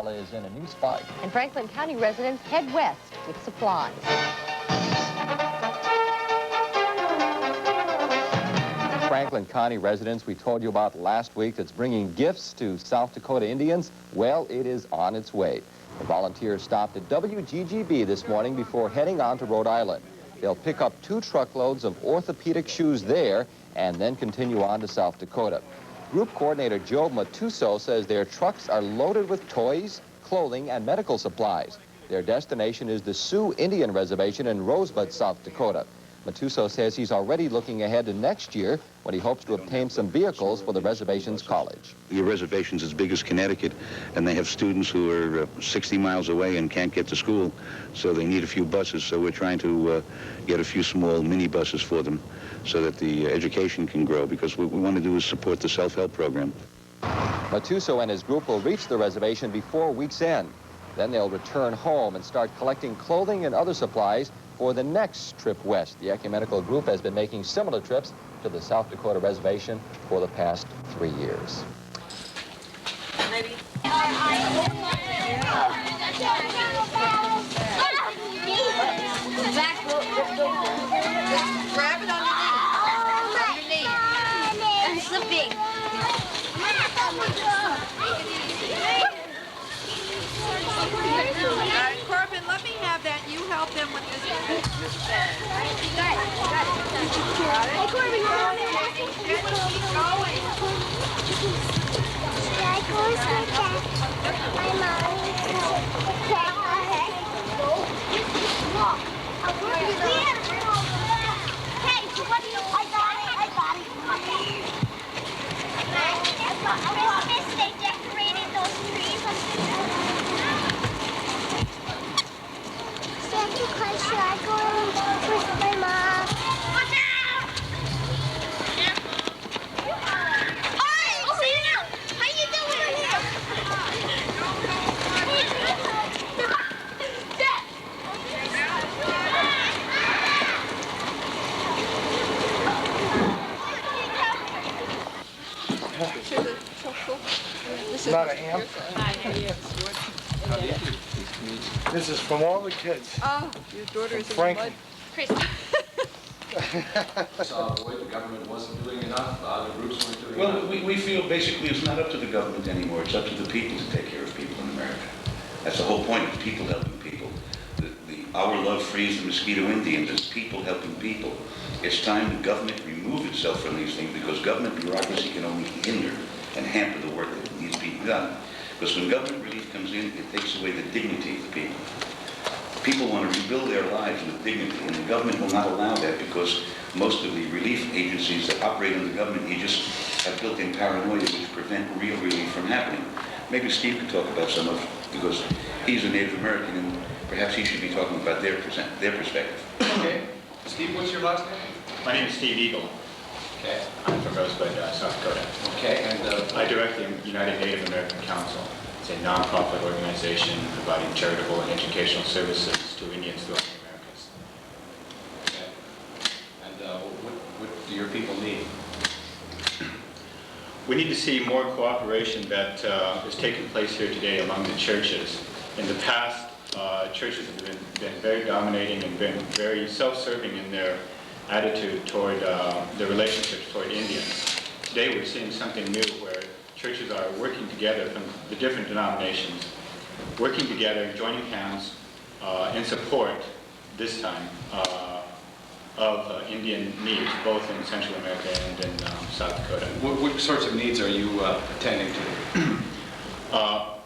morale is in a new spike. And Franklin County residents head west with supplies. Franklin County residents we told you about last week that's bringing gifts to South Dakota Indians, well, it is on its way. The volunteers stopped at WGGB this morning before heading on to Rhode Island. They'll pick up 2 truckloads of orthopedic shoes there and then continue on to South Dakota. Group coordinator Joe Matuso says their trucks are loaded with toys, clothing, and medical supplies. Their destination is the Sioux Indian Reservation in Rosebud, South Dakota. Matuso says he's already looking ahead to next year when he hopes to obtain some vehicles for the reservation's college. Your reservation's as big as Connecticut, and they have students who are 60 miles away and can't get to school, so they need a few buses. So we're trying to get a few small mini buses for them so that the education can grow, because what we want to do is support the self-help program. Matuso and his group will reach the reservation before week's end. Then they'll return home and start collecting clothing and other supplies for the next trip west. The ecumenical group has been making similar trips to the South Dakota reservation for the past 3 years. Maybe. Grab it on your knee. That's slipping. Corbin, let me have that. You help them with this. Got it. Hey, Corbin, keep going. Hey, so what do you... I got it. Christmas, they decorated those trees. Santa Claus, should I go with my mom? Watch out! Hi, Santa! How you doing? It's not an amp. This is from all the kids. Oh, your daughter is in Franklin. Chris. Saw the way the government wasn't doing enough, other groups weren't doing Well, enough. we feel basically it's not up to the government anymore. It's up to the people to take care of people in America. That's the whole point of people helping people. Our love frees the mosquito Indians. It's people helping people. It's time the government remove itself from these things, because government bureaucracy can only hinder and hamper the work that needs to be done. Because when government relief comes in, it takes away the dignity of the people. People want to rebuild their lives with dignity, and the government will not allow that, because most of the relief agencies that operate in the government, you just have built-in paranoia which prevent real relief from happening. Maybe Steve could talk about some of it, because he's a Native American, and perhaps he should be talking about their perspective. Okay. Steve, what's your last name? My name is Steve Eagle. Okay. I'm from Rosebud, South Dakota. Okay, and I direct the United Native American Council. It's a non-profit organization providing charitable and educational services to Indians throughout the Americas. okay. And what do your people need? We need to see more cooperation that is taking place here today among the churches. In the past, churches have been very dominating and been very self-serving in their attitude toward their relationships toward Indians. Today we're seeing something new where churches are working together from the different denominations, working together, joining hands in support, this time, of Indian needs, both in Central America and in South Dakota. What sorts of needs are you attending to?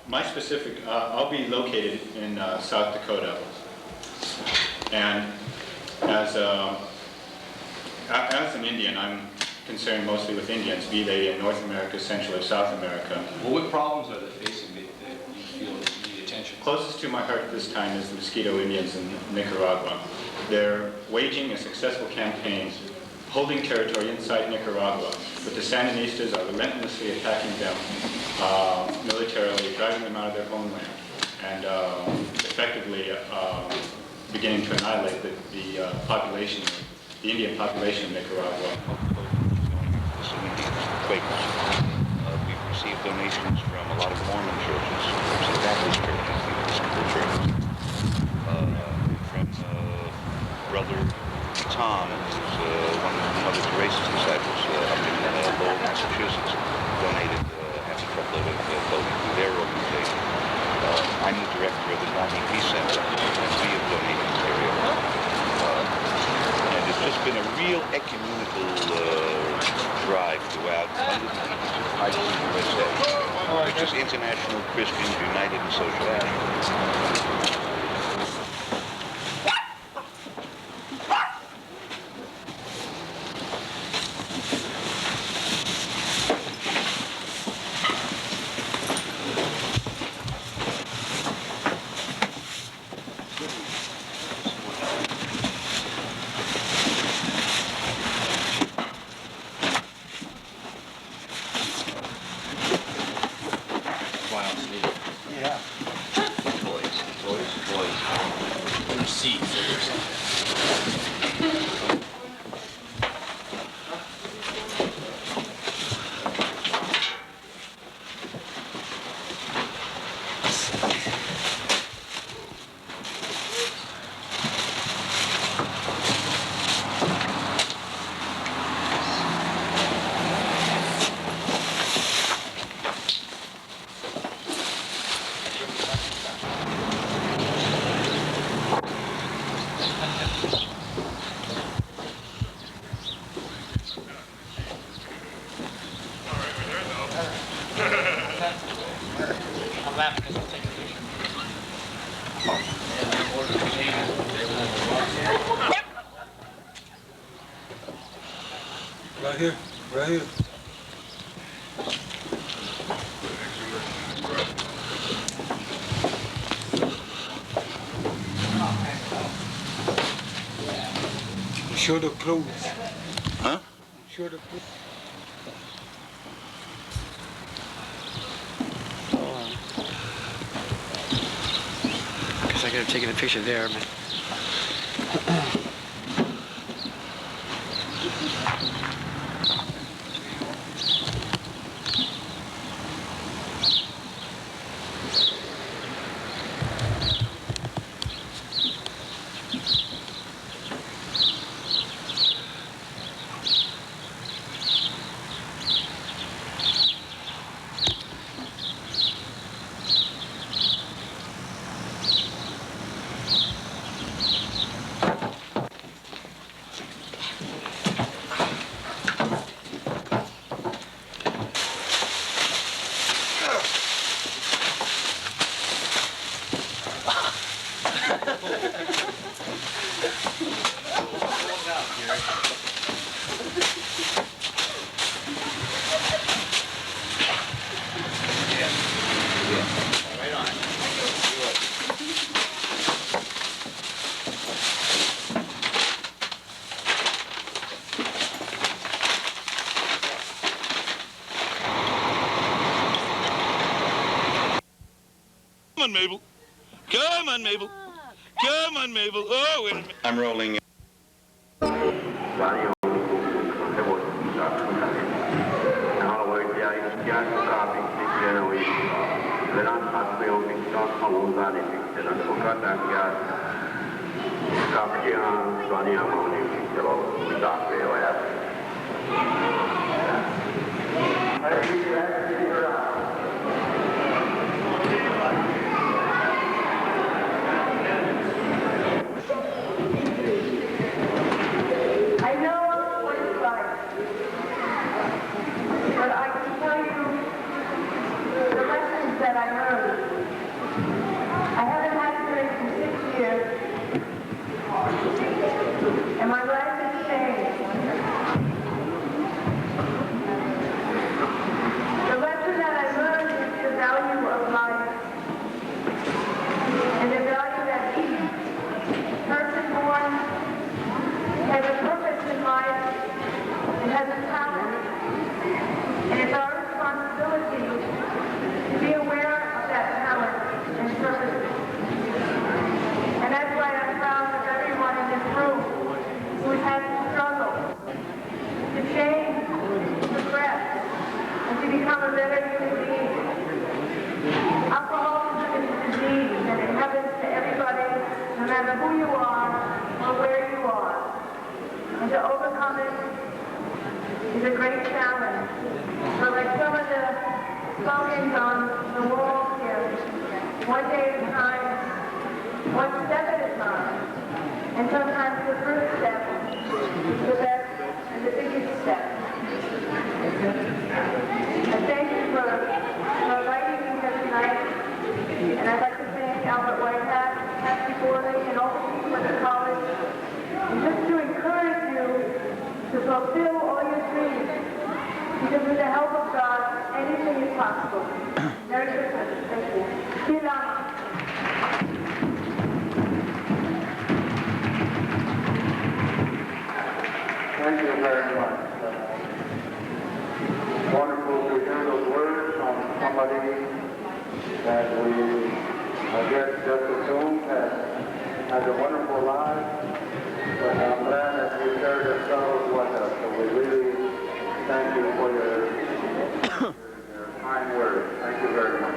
My specific, I'll be located in South Dakota, and as an Indian, I'm concerned mostly with Indians, be they in North America, Central or South America. Well, what problems are they facing that you feel need attention? Closest to my heart at this time is the Mosquito Indians in Nicaragua. They're waging a successful campaign, holding territory inside Nicaragua, but the Sandinistas are relentlessly attacking them militarily, driving them out of their homeland, and effectively beginning to annihilate the population, the Indian population of Nicaragua. Quakers. We've received donations from a lot of Mormon churches. That's exactly director of the Martin Peace Center, and we have donated material. And it's just been a real ecumenical drive throughout under the teachings of ICUSA, which is International Christians United in Social Action. Yeah. I'm laughing because I'm taking a picture. Right here. Right here. Show the clothes. Huh? Show the clothes. Because I could have taken a picture there, but... Come on, Mabel. Come on, Mabel. Come on, Mabel. Oh, wait a minute. I'm rolling. I know what it's like, but I can tell you the lessons that I learned. I haven't had experience in 6 years, and my life has changed. The lesson that I learned is the value of life, and the value that each person born has a purpose in life, and has a talent, and it's our responsibility to be aware of that talent and purpose. And that's why I'm proud of everyone in this room who has had to struggle, to change, to progress, and to become a better human being. Alcoholism is a disease, and it happens to everybody, no matter who you are or where you are. And to overcome it is a great challenge. So like some of the slogans on the wall here, one day at a time, And sometimes the first step is the best and the biggest step. I thank you for inviting me here tonight. And I'd like to thank Albert Whitehat, Kathy Borley, and all the people at the college, and just to encourage you to fulfill all your dreams. Because with the help of God, anything is possible. Merry Christmas. Thank you. Silama. Thank you very much. Wonderful to hear those words from somebody that we, I guess, just assumed that has a wonderful life. But I'm glad that you shared yourselves with us. So we really thank you for your kind words. Thank you very much.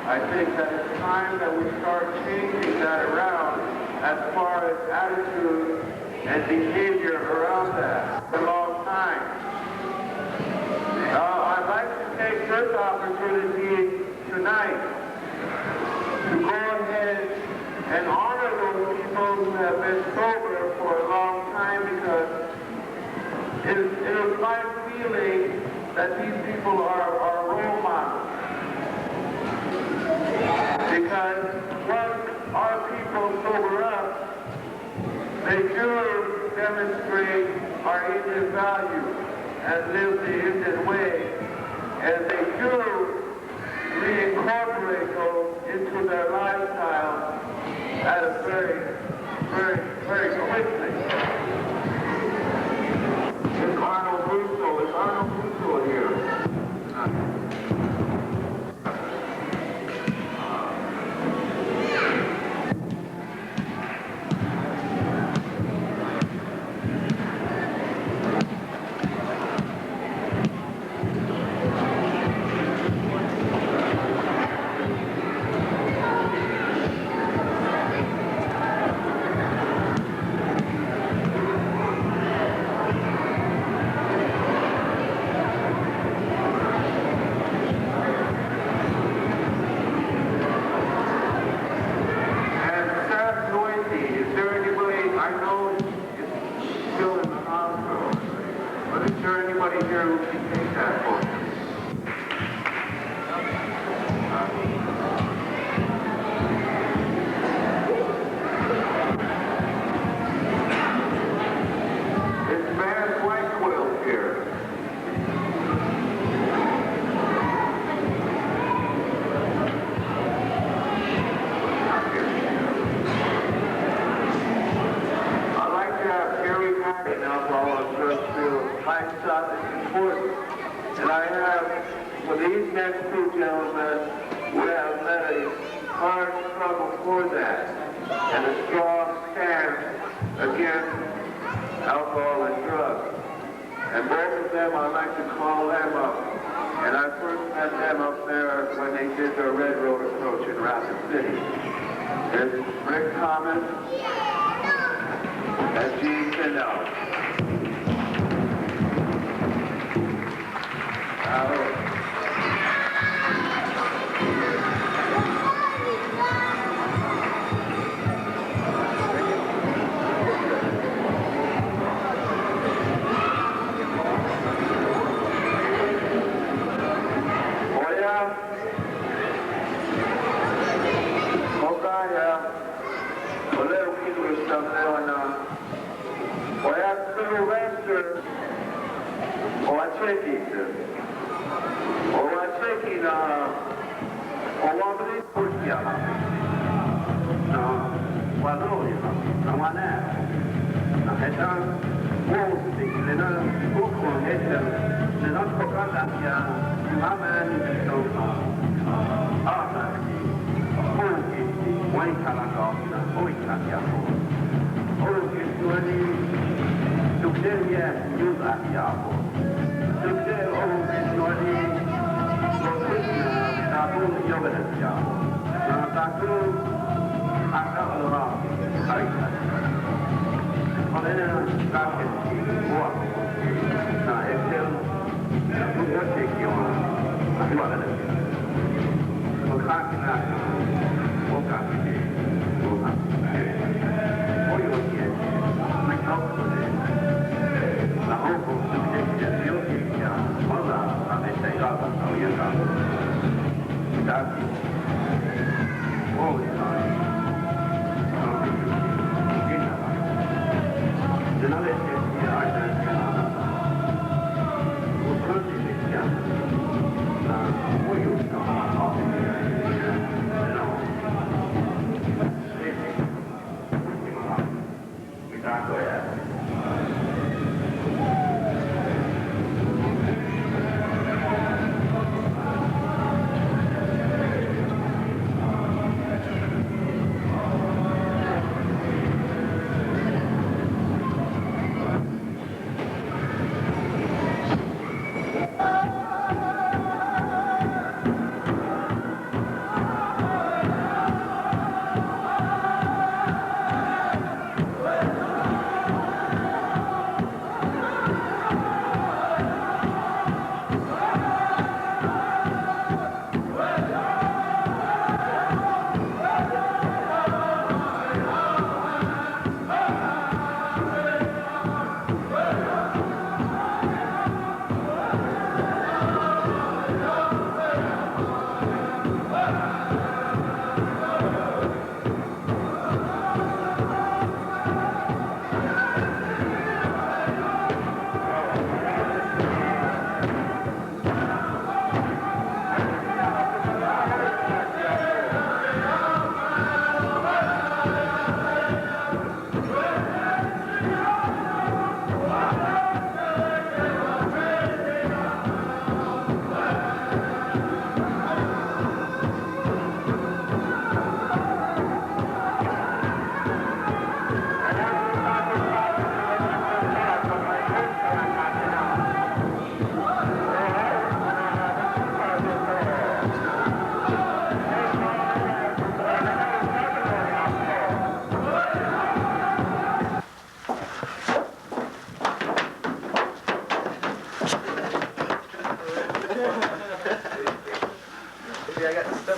I think that it's time that we start changing that around as far as attitude and behavior around that for a long time. I'd like to take this opportunity tonight to go ahead and honor those people who have been sober for a long time, because it is my feeling that these people are role models. Because once our people sober up, they do demonstrate our Indian values and live the Indian way, and they do reincorporate those into their lifestyle at a very, very, very quickly. Is Arnold Russo here?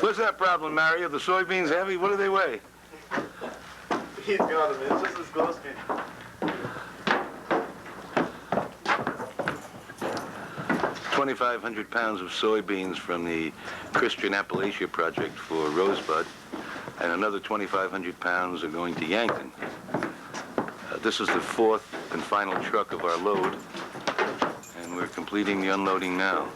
What's that problem, Mario? The soybeans heavy? What do they weigh? He's got them. It's just as ghostly. 2,500 pounds of soybeans from the Christian Appalachia Project for Rosebud, and another 2,500 pounds are going to Yankton. This is the fourth and final truck of our load, and we're completing the unloading now.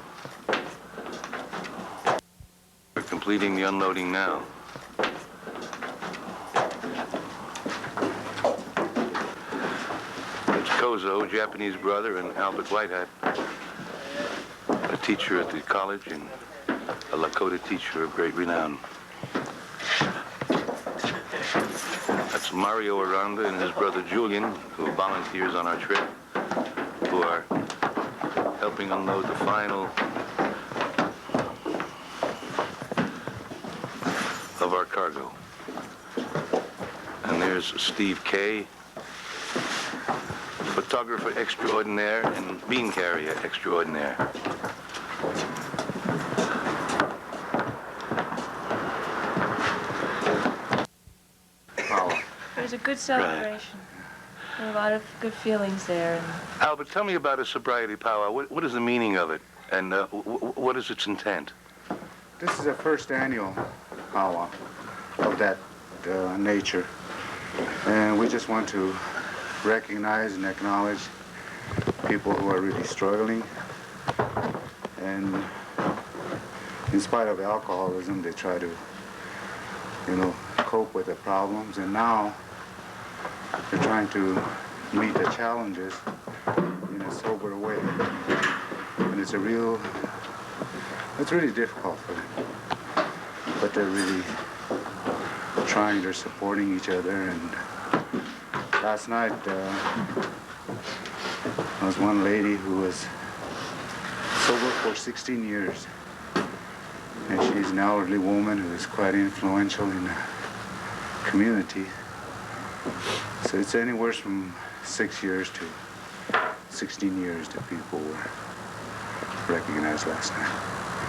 We're completing the unloading now. It's Kozo, Japanese brother, and Albert Whitehat, a teacher at the college and a Lakota teacher of great renown. That's Mario Aranda and his brother Julian, who volunteers on our trip, who are helping unload the final of our cargo. And there's Steve K., photographer extraordinaire and bean carrier extraordinaire. It was a good celebration. There were a lot of good feelings there. And Albert, tell me about a sobriety powwow. What is the meaning of it, and what is its intent? This is the first annual powwow of that nature, and we just want to recognize and acknowledge people who are really struggling, and in spite of alcoholism, they try to, cope with the problems, and now they're trying to meet the challenges in a sober way, and it's really difficult for them, but they're really trying, they're supporting each other, and last night There was one lady who was sober for 16 years. And she's an elderly woman who is quite influential in the community. So it's anywhere from 6 years to 16 years that people were recognized last night.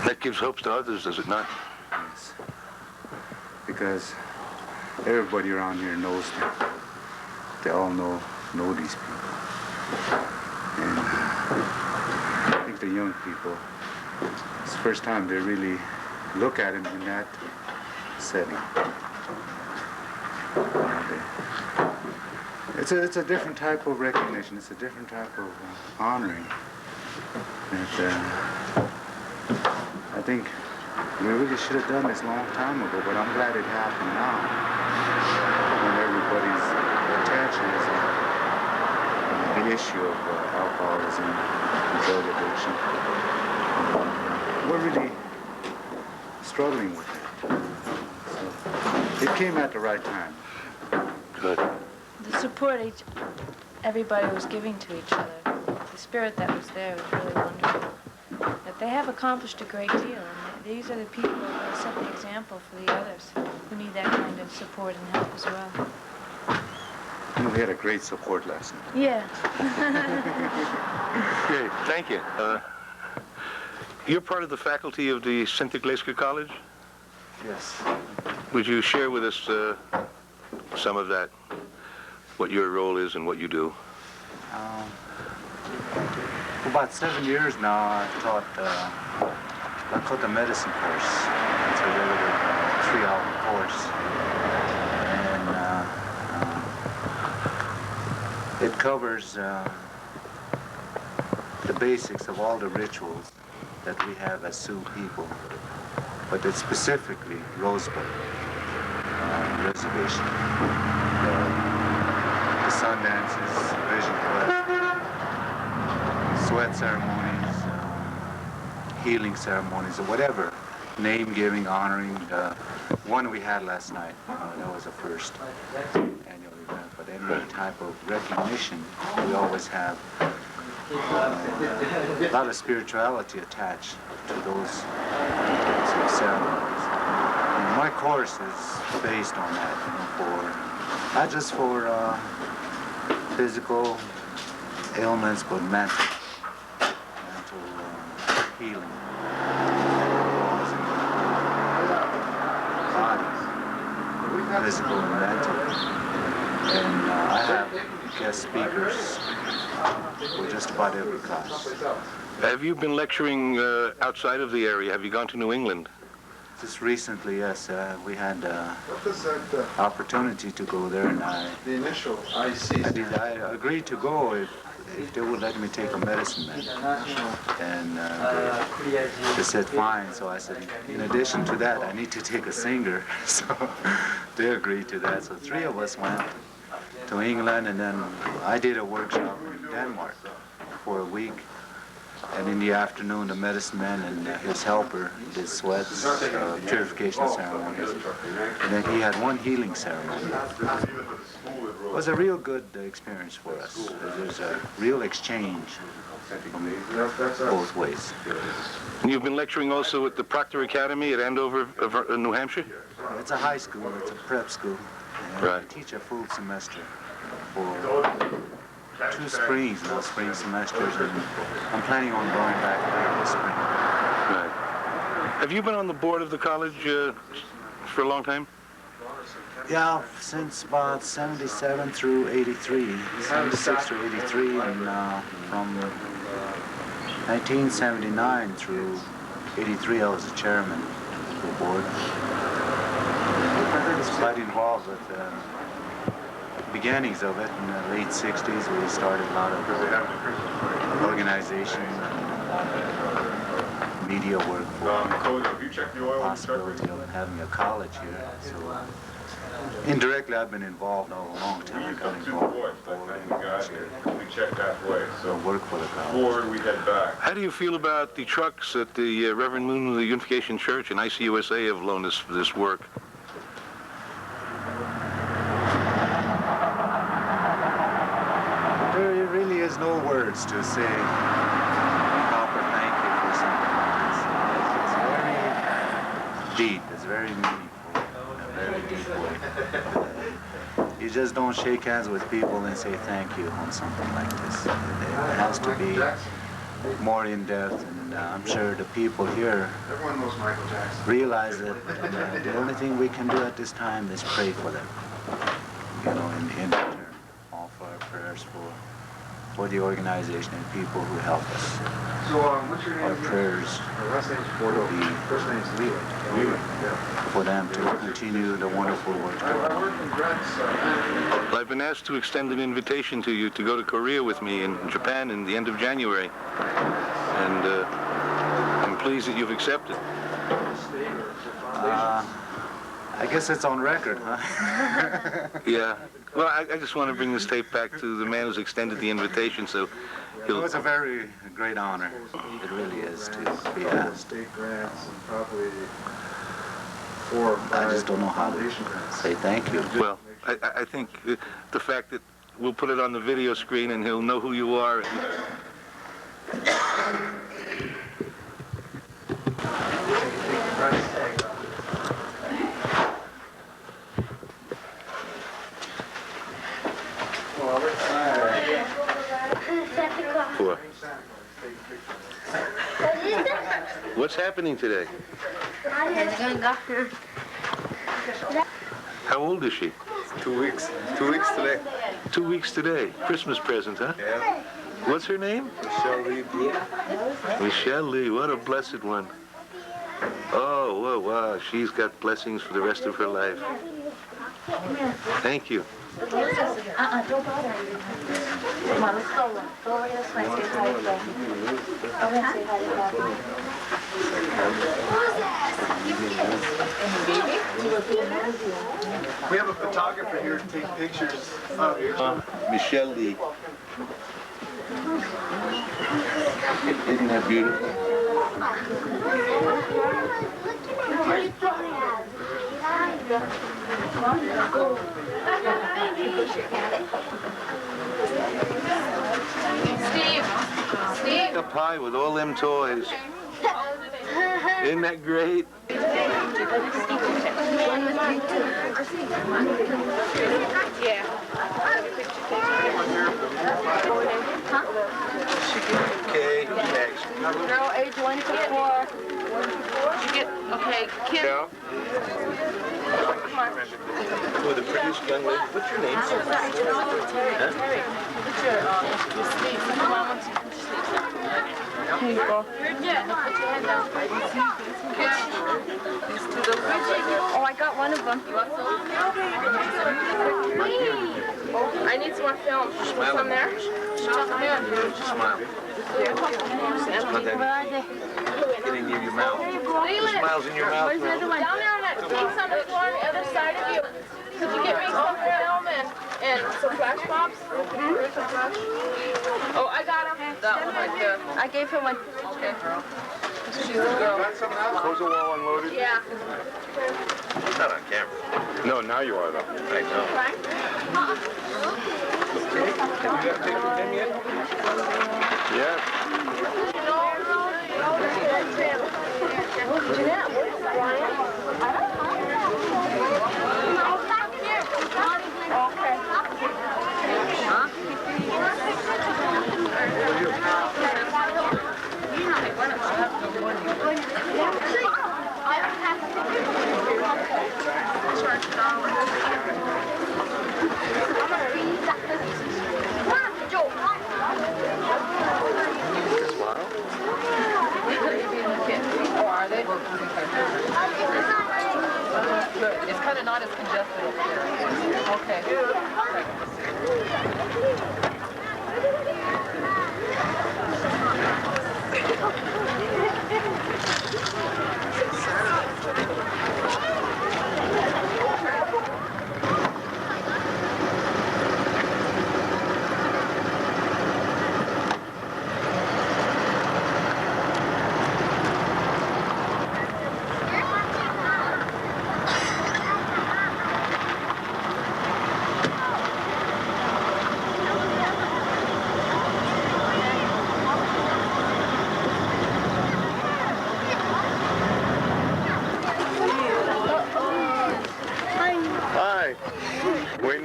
That gives hope to others, does it not? Yes. Because everybody around here knows them. They all know these people. And I think the young people, it's the first time they really look at him in that setting. It's a different type of recognition. It's a different type of honoring. That I think we really should have done this a long time ago, but I'm glad it happened now. When everybody's attention is on the issue of alcoholism and drug addiction. We're really struggling with it. So it came at the right time. Good. The support everybody was giving to each other, the spirit that was there was really wonderful. That they have accomplished a great deal, and these are the people that set the example for the others who need that kind of support and help as well. We had a great support last night. Yeah. Great, thank you. You're part of the faculty of the St. Iglesia College? Yes. Would you share with us some of that, what your role is and what you do? For about 7 years now, I've taught the medicine course. It's a regular 3-hour course. And it covers the basics of all the rituals that we have as Sioux people, but it's specifically Rosebud Reservation. The sun dances, vision quest, sweat ceremonies, healing ceremonies, or whatever, name-giving, honoring. The one we had last night, that was the first annual event, but any type of recognition, we always have a lot of spirituality attached to those ceremonies. And my course is based on that, not just for physical ailments, but mental healing. Bodies, physical and mental. And I have guest speakers for just about every class. Have you been lecturing outside of the area? Have you gone to New England? Just recently, yes, we had opportunity to go there, and I agreed to go if they would let me take a medicine man. And they said fine, so I said, in addition to that, I need to take a singer. So they agreed to that. So 3 of us went to England, and then I did a workshop in Denmark for a week. And in the afternoon, the medicine man and his helper did sweats, purification ceremonies. And then he had one healing ceremony. It was a real good experience for us. There's a real exchange from both ways. And you've been lecturing also at the Proctor Academy at Andover, New Hampshire? It's a high school, it's a prep school. And right. I teach a full semester for 2 springs, spring semesters, and I'm planning on going back there this spring. Right. Have you been on the board of the college for a long time? Yeah, since about 77 through 83, 76 through 83, and from 1979 through 83, I was the chairman of the board. I was quite involved with the beginnings of it. In the late 60s, we started a lot of organization and media work for the possibility of having a college here. So indirectly, I've been involved all along until I got involved with the board and work for the college. How do you feel about the trucks that the Reverend Moon of the Unification Church and ICUSA have loaned us for this work? There really is no words to say proper thank you for something like this. It's very deep. It's very meaningful. In a very deep way. You just don't shake hands with people and say thank you on something like this. It has to be more in depth, and I'm sure the people here realize that the only thing we can do at this time is pray for them. You know, in return, offer our prayers for the organization and people who help us. So, what's your name? Our prayers will be for them to continue the wonderful work. Well, I've been asked to extend an invitation to you to go to Korea with me in Japan in the end of January. And I'm pleased that you've accepted. I guess it's on record, huh? Yeah. Well, I just want to bring this tape back to the man who's extended the invitation, so he'll... It's a very great honor. It really is to be asked. State grants and probably 4 or 5 I just don't know how to say thank you. Well, I think the fact that we'll put it on the video screen and he'll know who you are. What? What's happening today? How old is she? 2 weeks. 2 weeks today. 2 weeks today. Christmas present, huh? Yeah. What's her name? Michelle Lee. Michelle Lee. What a blessed one. Oh, well, wow. She's got blessings for the rest of her life. Thank you. Don't bother. Come on, let's go. Go over here this way. Say hi to Daddy. Over and say hi to Daddy. We have a photographer here to take pictures of you. Michelle Lee. Isn't that beautiful? Steve. A pie with all them toys. Isn't that great? Yeah. Okay, next. Girl, age 1 to 4. You get, okay, kid. Yeah. With a prettiest young lady. What's your name? Huh? Here you go. Oh, I got one of them. I need some more film. Smile. Some there? Smile. Get in your mouth. Smiles in your mouth. Down there on that piece on the floor on the other side of you. Could you get me some film and some flash pops? Oh, I got him. That one right there. I gave him one. Okay. She's a girl. Was the wall unloaded? Yeah. Not on camera. No, now you are though. I know. Have you got a picture of him yet? Yeah. Jeanette, where's Brian? I don't know. Okay. Huh?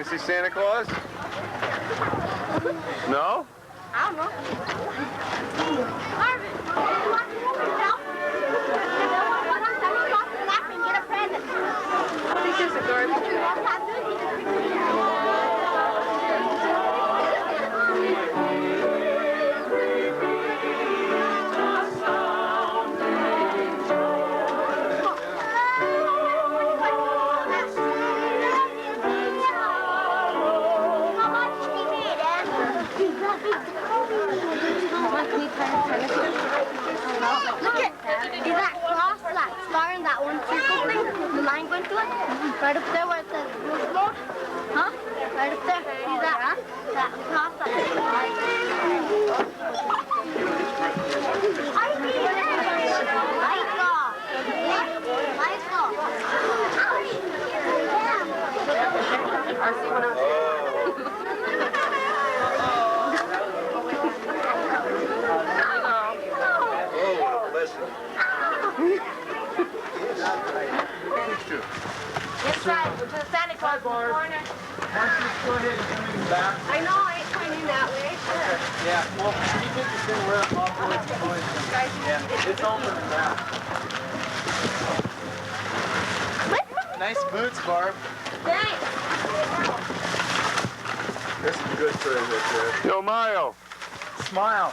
to see Santa Claus? No? I don't know. Marvin, you want to yourself? Why don't Santa Claus and laugh and get a present? I think there's a garbage. Look at that cross, that star, and that one circle thing, the line going through it. Right up there where it says Rosebud. Huh? Right up there. See that? That cross. That's right, we're to the Santa Claus corner. Why don't you go ahead and come in back? I know, I ain't coming in that way. Sure. Yeah, well, can you take this thing where I'm off the way? Yeah, it's open in back. Nice boots, Barb. Thanks. This is good for this. Yo, Mario. Smile.